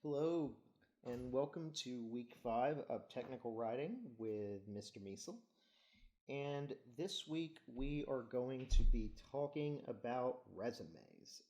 Hello, and welcome to week 5 of technical writing with Mr. Meisel. And this week we are going to be talking about resumes.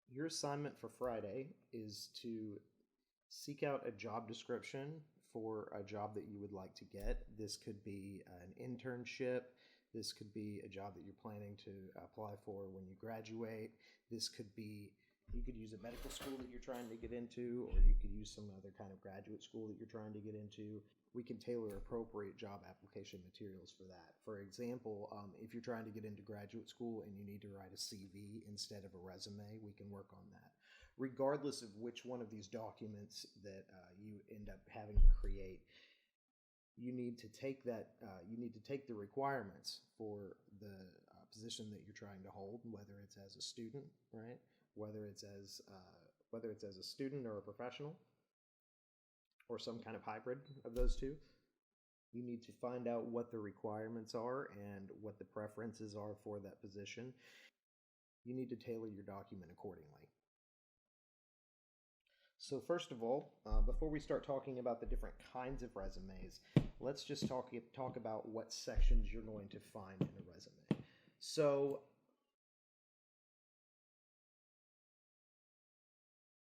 Your assignment for Friday is to seek out a job description for a job that you would like to get. This could be an internship. This could be a job that you're planning to apply for when you graduate. This could be You could use a medical school that you're trying to get into, or you could use some other kind of graduate school that you're trying to get into. We can tailor appropriate job application materials for that. For example, if you're trying to get into graduate school and you need to write a CV instead of a resume, we can work on that. Regardless of which one of these documents that you end up having to create, you need to take the requirements for the position that you're trying to hold, whether it's as a student, right? Whether it's as a student or a professional, or some kind of hybrid of those two. You need to find out what the requirements are and what the preferences are for that position. You need to tailor your document accordingly. So first of all, before we start talking about the different kinds of resumes, let's just talk about what sections you're going to find in a resume. So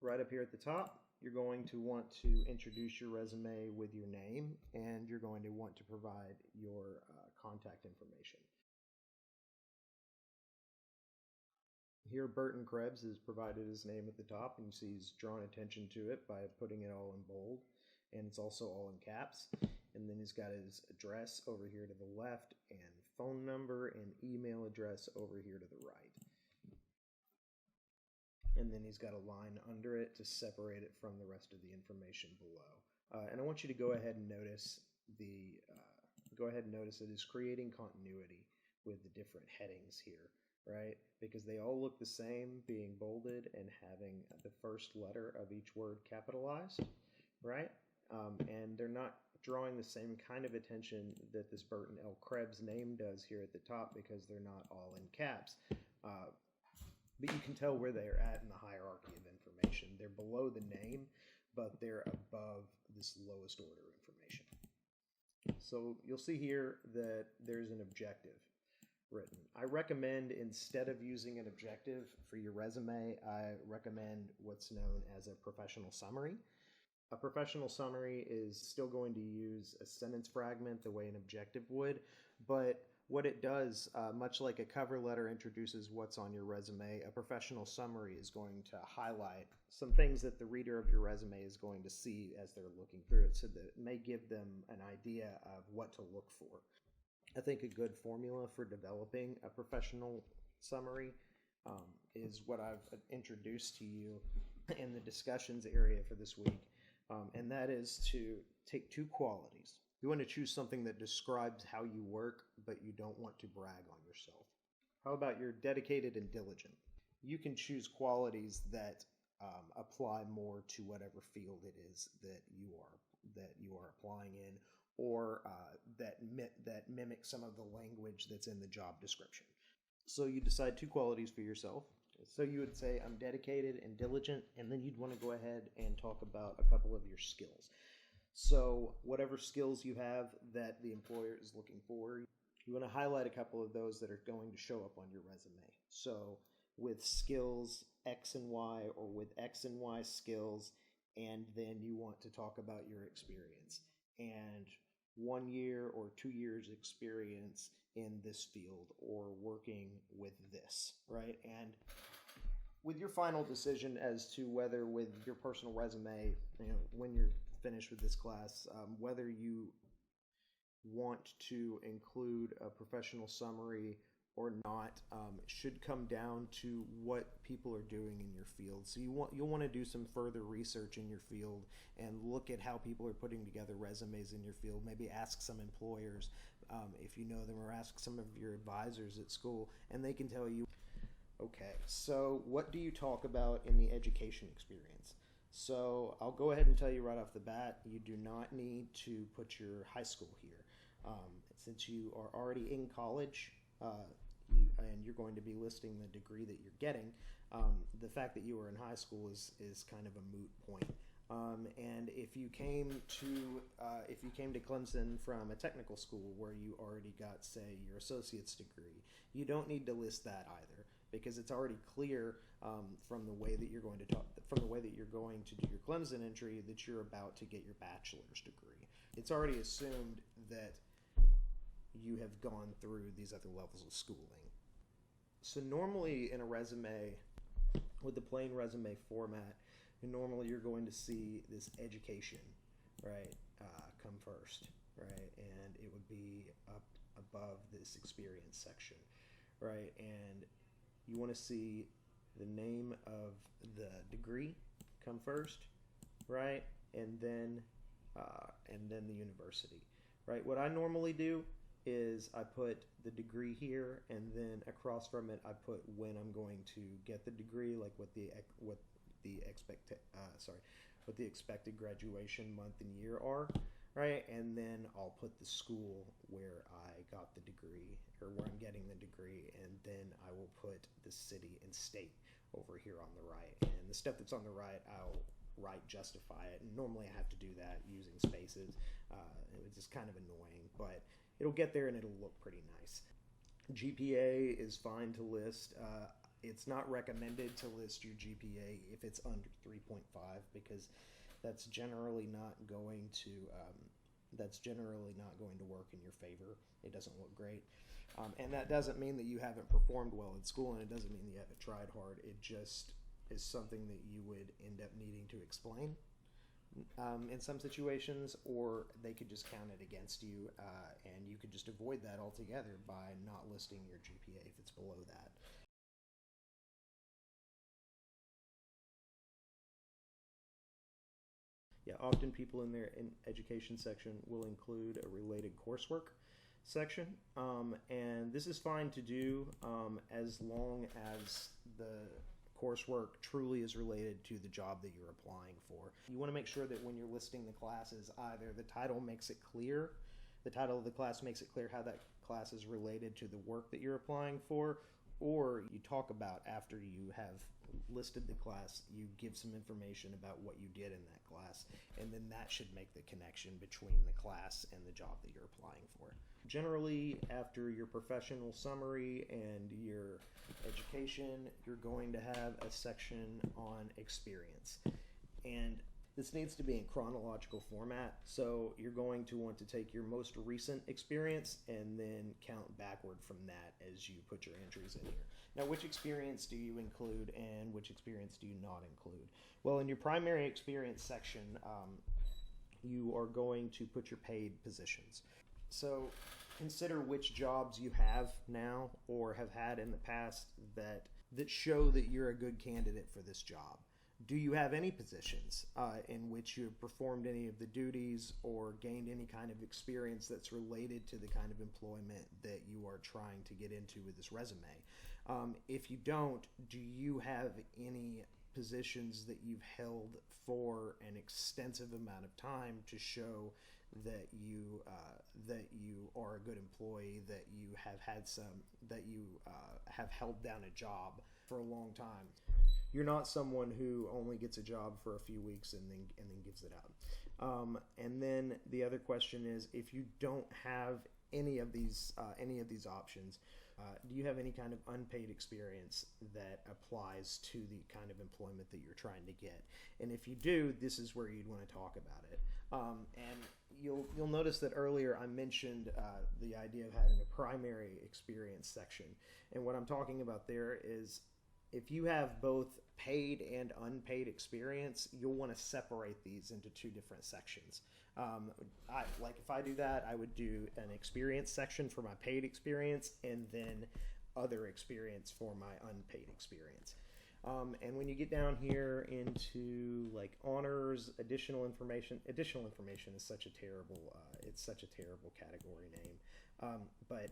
right up here at the top, you're going to want to introduce your resume with your name, and you're going to want to provide your contact information. Here, Burton Krebs has provided his name at the top, and you see he's drawn attention to it by putting it all in bold, and it's also all in caps. And then he's got his address over here to the left, and phone number and email address over here to the right. And then he's got a line under it to separate it from the rest of the information below. And I want you to go ahead and notice it is creating continuity with the different headings here, right? Because they all look the same, being bolded and having the first letter of each word capitalized, right? And they're not drawing the same kind of attention that this Burton L. Krebs name does here at the top, because they're not all in caps. But you can tell where they're at in the hierarchy of information. They're below the name, but they're above this lowest order information. So you'll see here that there's an objective written. I recommend, instead of using an objective for your resume, I recommend what's known as a professional summary. A professional summary is still going to use a sentence fragment the way an objective would, but what it does, much like a cover letter introduces what's on your resume, a professional summary is going to highlight some things that the reader of your resume is going to see as they're looking through it, so that it may give them an idea of what to look for. I think a good formula for developing a professional summary is what I've introduced to you in the discussions area for this week, and that is to take two qualities. You want to choose something that describes how you work, but you don't want to brag on yourself. How about you're dedicated and diligent? You can choose qualities that apply more to whatever field it is that you are applying in, or that mimic some of the language that's in the job description. So you decide two qualities for yourself. So you would say, I'm dedicated and diligent, and then you'd want to go ahead and talk about a couple of your skills. So whatever skills you have that the employer is looking for, you want to highlight a couple of those that are going to show up on your resume. So with skills X and Y, or with X and Y skills, and then you want to talk about your experience and 1 year or 2 years experience in this field or working with this, right? And with your final decision as to whether, with your personal resume, when you're finished with this class, whether you want to include a professional summary or not, should come down to what people are doing in your field. So you'll want to do some further research in your field and look at how people are putting together resumes in your field. Maybe ask some employers, if you know them, or ask some of your advisors at school, and they can tell you. Okay, so what do you talk about in the education experience? So I'll go ahead and tell you right off the bat, you do not need to put your high school here. Since you are already in college, and you're going to be listing the degree that you're getting, the fact that you were in high school is kind of a moot point. And if you came to Clemson from a technical school where you already got, say, your associate's degree, you don't need to list that either, because it's already clear from the way that you're going to do your Clemson entry that you're about to get your bachelor's degree. It's already assumed that you have gone through these other levels of schooling. So normally in a resume, with the plain resume format, normally you're going to see this education, right, come first, right, and it would be up above this experience section, right, and you want to see the name of the degree come first, right, and then the university, right. What I normally do is I put the degree here, and then across from it I put when I'm going to get the degree, like what the expected graduation month and year are, right? And then I'll put the school where I got the degree, or where I'm getting the degree, and then I will put the city and state over here on the right. And the stuff that's on the right, I'll write justify it, and normally I have to do that using spaces. It's just kind of annoying, but it'll get there and it'll look pretty nice. GPA is fine to list. It's not recommended to list your GPA if it's under 3.5, because that's generally not going to work in your favor. It doesn't look great, and that doesn't mean that you haven't performed well in school, and it doesn't mean that you haven't tried hard. It just is something that you would end up needing to explain in some situations, or they could just count it against you, and you could just avoid that altogether by not listing your GPA if it's below that. Yeah, often people in their education section will include a related coursework section, and this is fine to do as long as the coursework truly is related to the job that you're applying for. You want to make sure that when you're listing the classes, either the title makes it clear, the title of the class makes it clear how that class is related to the work that you're applying for, or you talk about, after you have listed the class, you give some information about what you did in that class, and then that should make the connection between the class and the job that you're applying for. Generally, after your professional summary and your education, you're going to have a section on experience. And this needs to be in chronological format, so you're going to want to take your most recent experience and then count backward from that as you put your entries in here. Now, which experience do you include and which experience do you not include? Well, in your primary experience section, you are going to put your paid positions. So consider which jobs you have now or have had in the past that show that you're a good candidate for this job. Do you have any positions in which you have performed any of the duties or gained any kind of experience that's related to the kind of employment that you are trying to get into with this resume? If you don't, do you have any positions that you've held for an extensive amount of time to show that you are a good employee, that you have held down a job for a long time? You're not someone who only gets a job for a few weeks and then gives it up. And then the other question is, if you don't have any of these options, do you have any kind of unpaid experience that applies to the kind of employment that you're trying to get? And if you do, this is where you'd want to talk about it. And you'll notice that earlier I mentioned the idea of having a primary experience section. And what I'm talking about there is, if you have both paid and unpaid experience, you'll want to separate these into two different sections. If I do that, I would do an experience section for my paid experience and then other experience for my unpaid experience. And when you get down here into like honors, additional information is such a terrible category name. But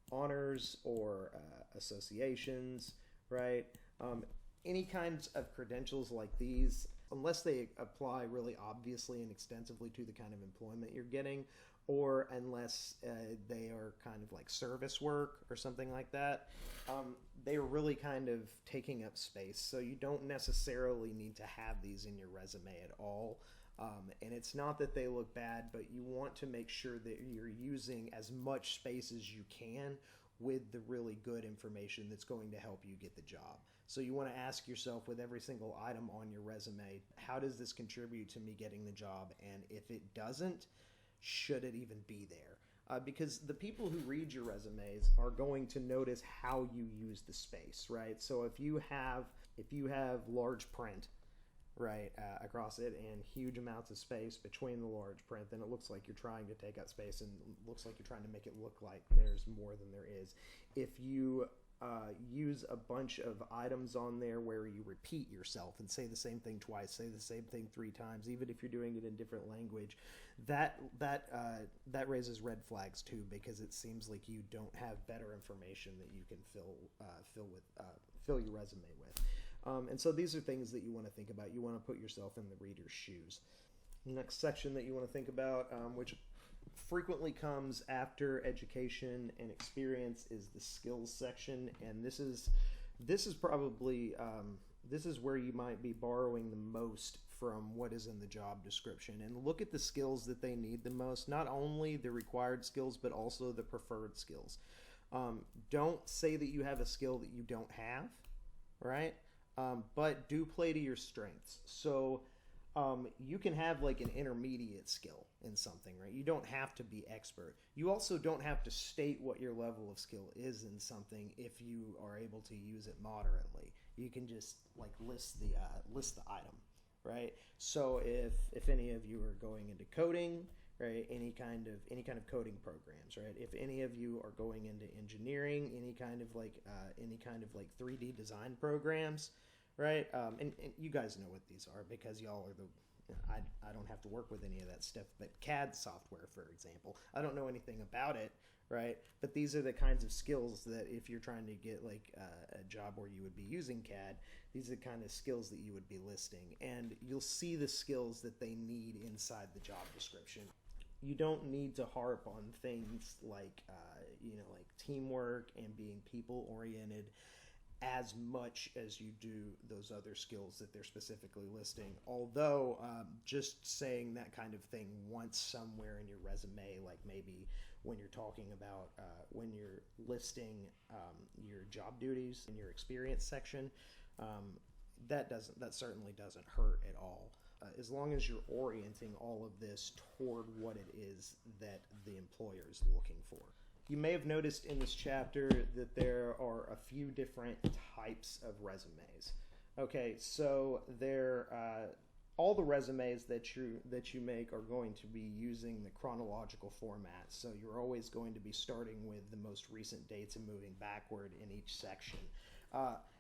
honors or associations, right? Any kinds of credentials like these, unless they apply really obviously and extensively to the kind of employment you're getting, or unless they are kind of like service work or something like that, they're really kind of taking up space. So you don't necessarily need to have these in your resume at all. And it's not that they look bad, but you want to make sure that you're using as much space as you can with the really good information that's going to help you get the job. So you want to ask yourself with every single item on your resume, how does this contribute to me getting the job? And if it doesn't, should it even be there? Because the people who read your resumes are going to notice how you use the space, right? So if you have large print, right, across it and huge amounts of space between the large print, then it looks like you're trying to take up space and looks like you're trying to make it look like there's more than there is. If you use a bunch of items on there where you repeat yourself and say the same thing twice, say the same thing 3 times, even if you're doing it in different language, that raises red flags too, because it seems like you don't have better information that you can fill your resume with. And so these are things that you want to think about. You want to put yourself in the reader's shoes. Next section that you want to think about, which frequently comes after education and experience, is the skills section. And this is probably this is where you might be borrowing the most from what is in the job description. And look at the skills that they need the most, not only the required skills, but also the preferred skills. Don't say that you have a skill that you don't have, right? But do play to your strengths. So you can have like an intermediate skill in something, right? You don't have to be expert. You also don't have to state what your level of skill is in something if you are able to use it moderately. You can just like list the item, right? So if any of you are going into coding, right, any kind of coding programs, right? If any of you are going into engineering, any kind of like 3D design programs, right? And you guys know what these are because y'all are I don't have to work with any of that stuff, but CAD software, for example, I don't know anything about it, right? But these are the kinds of skills that if you're trying to get like a job where you would be using CAD, these are the kind of skills that you would be listing, and you'll see the skills that they need inside the job description. You don't need to harp on things like like teamwork and being people oriented as much as you do those other skills that they're specifically listing. Although just saying that kind of thing once somewhere in your resume, like maybe when you're talking about when you're listing your job duties in your experience section, that certainly doesn't hurt at all. As long as you're orienting all of this toward what it is that the employer is looking for. You may have noticed in this chapter that there are a few different types of resumes. Okay, so all the resumes that you make are going to be using the chronological format. So you're always going to be starting with the most recent dates and moving backward in each section.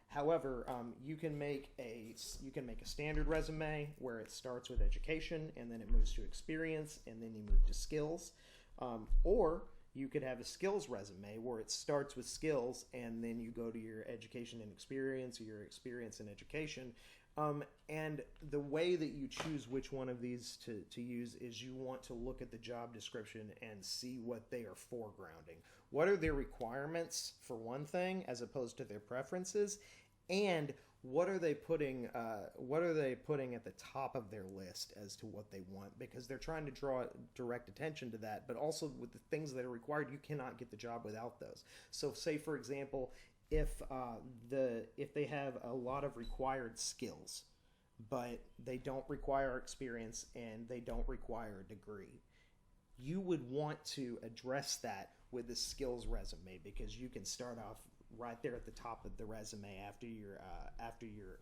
However, you can make a standard resume where it starts with education and then it moves to experience and then you move to skills, or you could have a skills resume where it starts with skills and then you go to your education and experience, or your experience and education. And the way that you choose which one of these to use is you want to look at the job description and see what they are foregrounding. What are their requirements, for one thing, as opposed to their preferences? And what are they putting at the top of their list as to what they want? Because they're trying to draw direct attention to that, but also with the things that are required, you cannot get the job without those. So say, for example, if they have a lot of required skills, but they don't require experience and they don't require a degree, you would want to address that with the skills resume, because you can start off right there at the top of the resume after your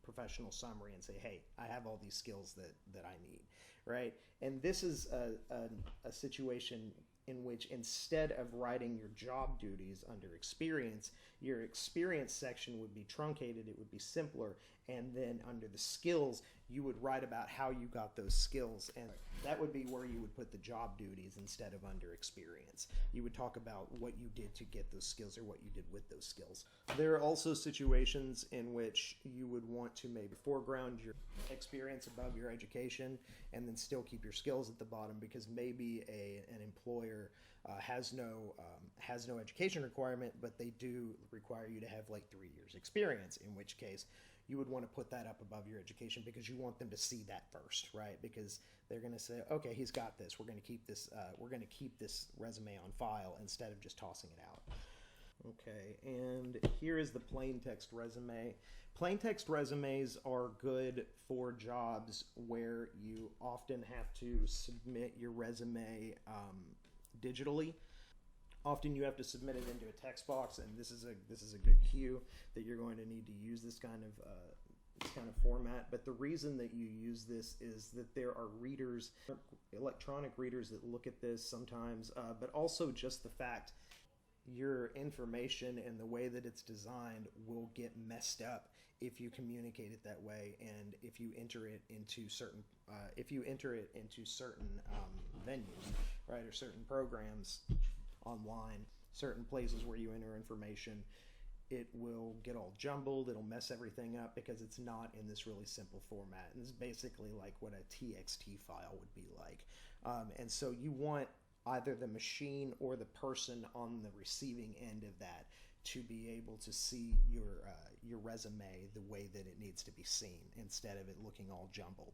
professional summary and say, hey, I have all these skills that I need, right? And this is a situation in which instead of writing your job duties under experience, your experience section would be truncated, it would be simpler, and then under the skills, you would write about how you got those skills, and that would be where you would put the job duties instead of under experience. You would talk about what you did to get those skills or what you did with those skills. There are also situations in which you would want to maybe foreground your experience above your education and then still keep your skills at the bottom, because maybe an employer has no education requirement, but they do require you to have like 3 years experience, in which case you would want to put that up above your education because you want them to see that first, right? Because they're going to say, okay, he's got this. We're going to keep this. We're going to keep this resume on file instead of just tossing it out. Okay, and here is the plain text resume. Plain text resumes are good for jobs where you often have to submit your resume digitally. Often you have to submit it into a text box, and this is a good cue that you're going to need to use this kind of format. But the reason that you use this is that there are readers, electronic readers, that look at this sometimes, but also just the fact your information and the way that it's designed will get messed up if you communicate it that way, and if you enter it into certain venues, right, or certain programs online, certain places where you enter information, it will get all jumbled, it'll mess everything up because it's not in this really simple format. And this is basically like what a TXT file would be like. And so you want either the machine or the person on the receiving end of that to be able to see your resume the way that it needs to be seen, instead of it looking all jumbled.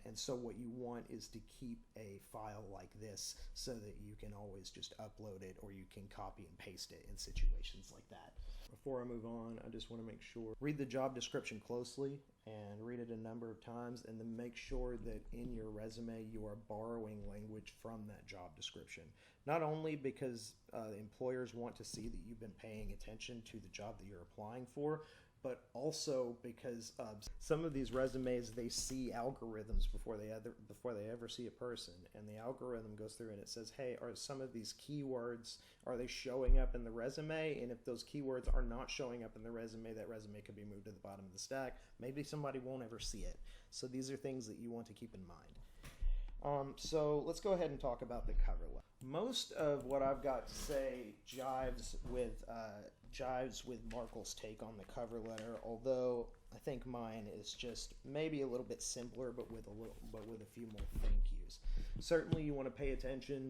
And so what you want is to keep a file like this so that you can always just upload it, or you can copy and paste it in situations like that. Before I move on, I just want to make sure, read the job description closely and read it a number of times, and then make sure that in your resume you are borrowing language from that job description. Not only because employers want to see that you've been paying attention to the job that you're applying for, but also because some of these resumes, they see algorithms before they ever see a person, and the algorithm goes through and it says, hey, are some of these keywords, are they showing up in the resume? And if those keywords are not showing up in the resume, that resume could be moved to the bottom of the stack. Maybe somebody won't ever see it. So these are things that you want to keep in mind. So let's go ahead and talk about the cover letter. Most of what I've got to say jives with Markle's take on the cover letter, although I think mine is just maybe a little bit simpler, but with a few more thank yous. Certainly, you want to pay attention